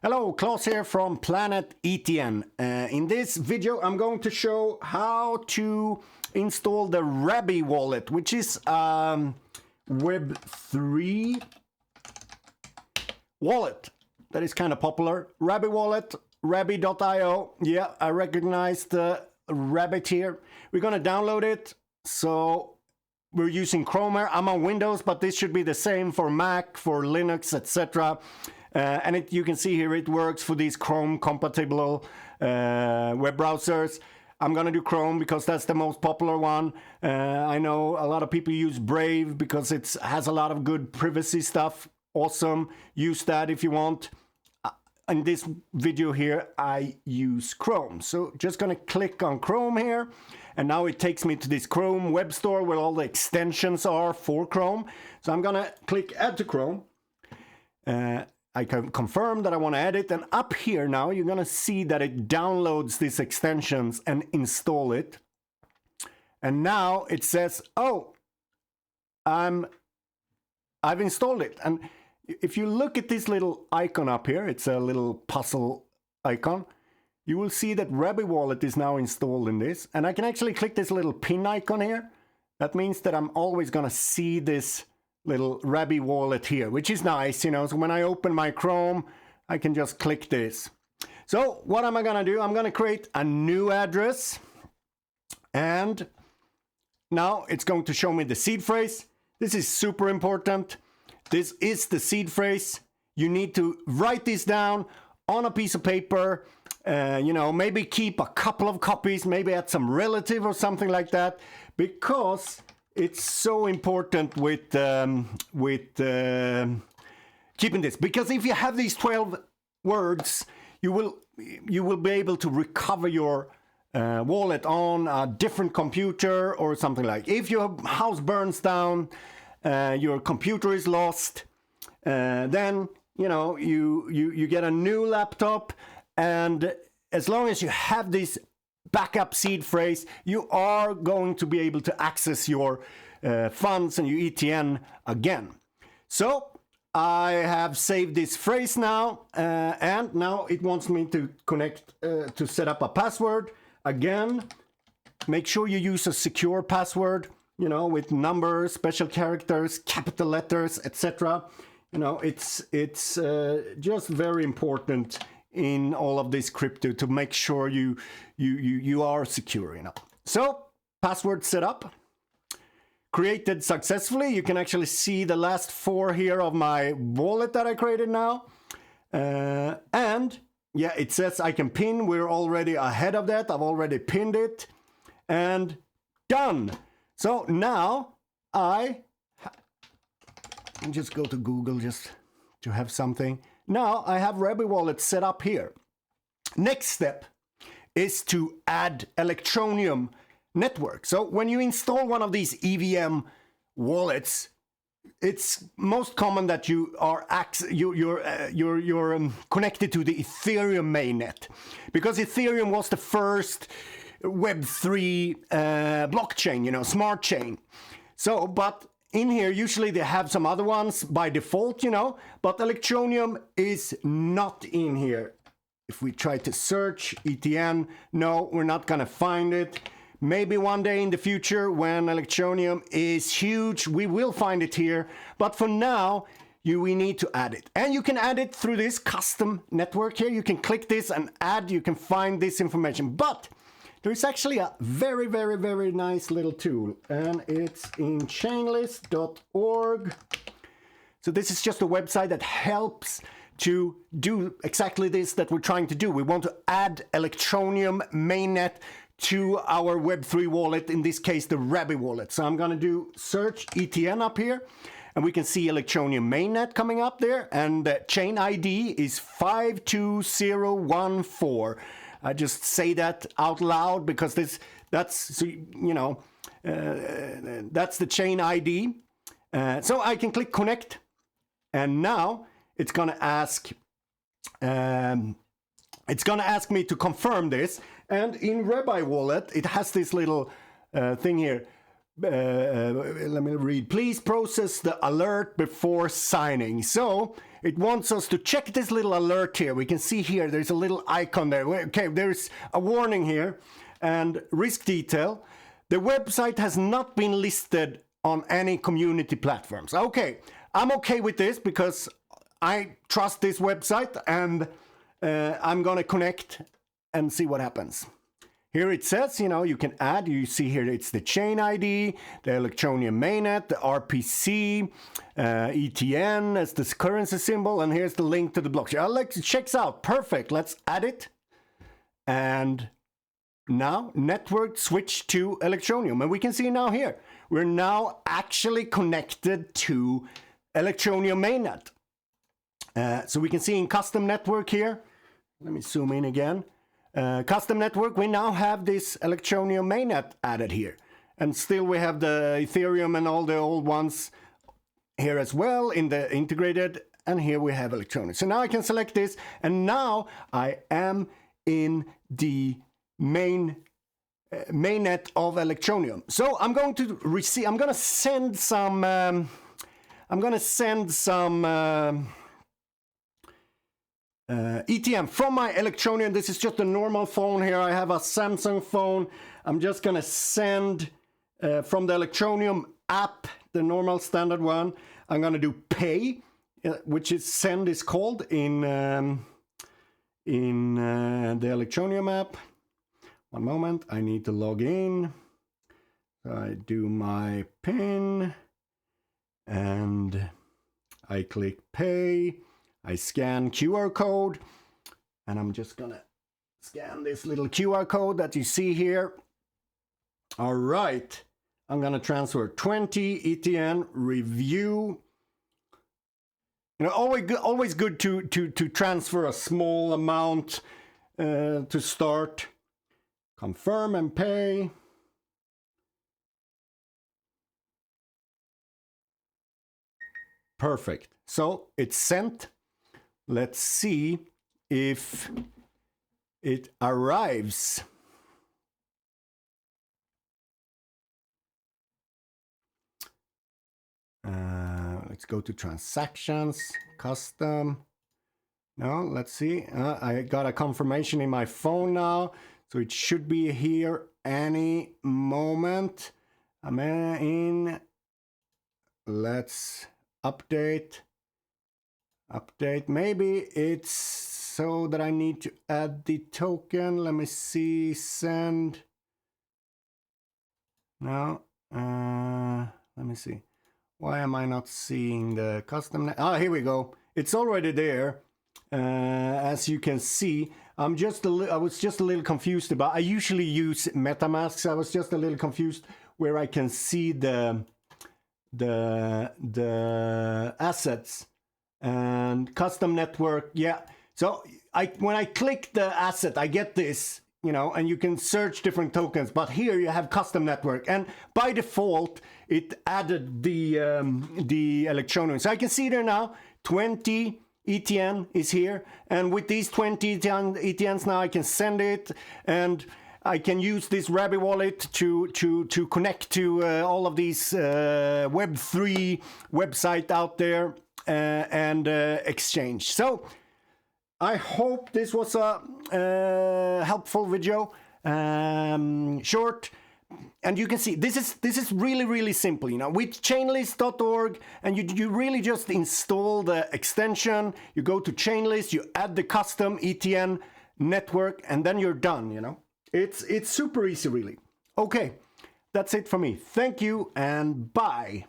Hello, Claes here from Planet ETN. In this video I'm going to show how to install the Rabby Wallet, which is Web3 wallet that is kind of popular. Rabby Wallet, Rabby.io. Yeah, I recognize the rabbit here. We're gonna download it. So we're using Chrome here. I'm on Windows, but this should be the same for Mac, for Linux, etc. And you can see here it works for these Chrome compatible web browsers. I'm gonna do Chrome because that's the most popular one. I know a lot of people use Brave because it has a lot of good privacy stuff. Awesome, use that if you want. In this video here I use Chrome, so just gonna click on Chrome here, and now it takes me to this Chrome web store where all the extensions are for Chrome. So I'm gonna click add to Chrome. I can confirm that I want to add it, and up here now you're gonna see that it downloads these extensions and install it. And now it says, oh, I've installed it. And if you look at this little icon up here, it's a little puzzle icon, you will see that Rabby Wallet is now installed in this. And I can actually click this little pin icon here. That means that I'm always gonna see this little Rabby Wallet here, which is nice, you know. So when I open my Chrome, I can just click this. So what am I gonna do? I'm gonna create a new address, and now it's going to show me the seed phrase. This is super important. This is the seed phrase. You need to write this down on a piece of paper. You know, maybe keep a couple of copies, maybe add some relative or something like that, because it's so important with keeping this. Because if you have these 12 words, you will be able to recover your wallet on a different computer or something like. If your house burns down, your computer is lost, then you know you get a new laptop, and as long as you have this backup seed phrase, you are going to be able to access your funds and your ETN again. So I have saved this phrase now, and now it wants me to connect to set up a password. Again, make sure you use a secure password, you know, with numbers, special characters, capital letters, etc. You know, it's just very important in all of this crypto to make sure you are secure, you know. So password set up, created successfully. You can actually see the last 4 here of my wallet that I created now, and yeah, it says I can pin. We're already ahead of that. I've already pinned it, and done. So now I just go to Google just to have something. Now I have Rabby Wallet set up here. Next step is to add Electroneum network. So when you install one of these EVM wallets, it's most common that you are connected to the Ethereum mainnet, because Ethereum was the first Web3 blockchain, you know, smart chain. So, but in here, usually they have some other ones by default, you know, but Electroneum is not in here. If we try to search ETN, no, we're not gonna find it. Maybe one day in the future when Electroneum is huge, we will find it here. But for now, we need to add it. And you can add it through this custom network here. You can click this and add, you can find this information. But there is actually a very, very, very nice little tool, and it's in chainlist.org. So this is just a website that helps to do exactly this that we're trying to do. We want to add Electroneum Mainnet to our Web3 wallet, in this case the Rabby Wallet. So I'm gonna do search ETN up here, and we can see Electroneum Mainnet coming up there, and the chain ID is 52014. I just say that out loud because that's so, you know, that's the chain ID. So I can click connect, and now it's gonna ask me to confirm this. And in Rabby Wallet, it has this little thing here. let me read. Please process the alert before signing. So it wants us to check this little alert here. We can see here there's a little icon there. Okay, there's a warning here and risk detail. The website has not been listed on any community platforms. Okay, I'm okay with this because I trust this website, and I'm gonna connect and see what happens. Here it says, you know, you can add, you see here it's the chain ID, the Electroneum Mainnet, the RPC, ETN as this currency symbol, and here's the link to the blockchain. It checks out, perfect, let's add it. And now network switch to Electroneum, and we can see now here, we're now actually connected to Electroneum Mainnet. So we can see in custom network here, let me zoom in again. Custom network, we now have this Electroneum Mainnet added here, and still we have the Ethereum and all the old ones here as well in the integrated, and here we have Electroneum. So now I can select this, and now I am in the mainnet of Electroneum. So I'm going to receive, I'm going to send some ETN from my Electroneum. This is just a normal phone here. I have a Samsung phone. I'm just gonna send from the Electroneum app, the normal standard one. I'm gonna do pay, which is send is called in the Electroneum app. One moment, I need to log in. I do my PIN and I click pay. I scan QR code, and I'm just gonna scan this little QR code that you see here. All right, I'm gonna transfer 20 ETN review. You know, always good to transfer a small amount to start. Confirm and pay. Perfect. So it's sent. Let's see if it arrives. Let's go to transactions, custom. No, let's see. I got a confirmation in my phone now, so it should be here any moment. I'm in. Let's update. Maybe it's so that I need to add the token. Let me see, send. No, let me see. Why am I not seeing the custom? Ah, here we go. It's already there. As you can see, I was just a little confused about. I usually use MetaMask, so I was just a little confused where I can see the assets. And custom network, yeah. So when I click the asset, I get this, you know, and you can search different tokens. But here you have custom network, and by default, it added the Electroneum. So I can see there now, 20 ETN is here, and with these 20 ETNs now, I can send it, and I can use this Rabby Wallet to connect to all of these Web3 website out there. And exchange. So I hope this was a helpful video, short, and you can see this is really simple, you know, with chainlist.org, and you really just install the extension, you go to chainlist, you add the custom ETN network, and then you're done, you know. It's super easy, really. Okay, that's it for me. Thank you and bye.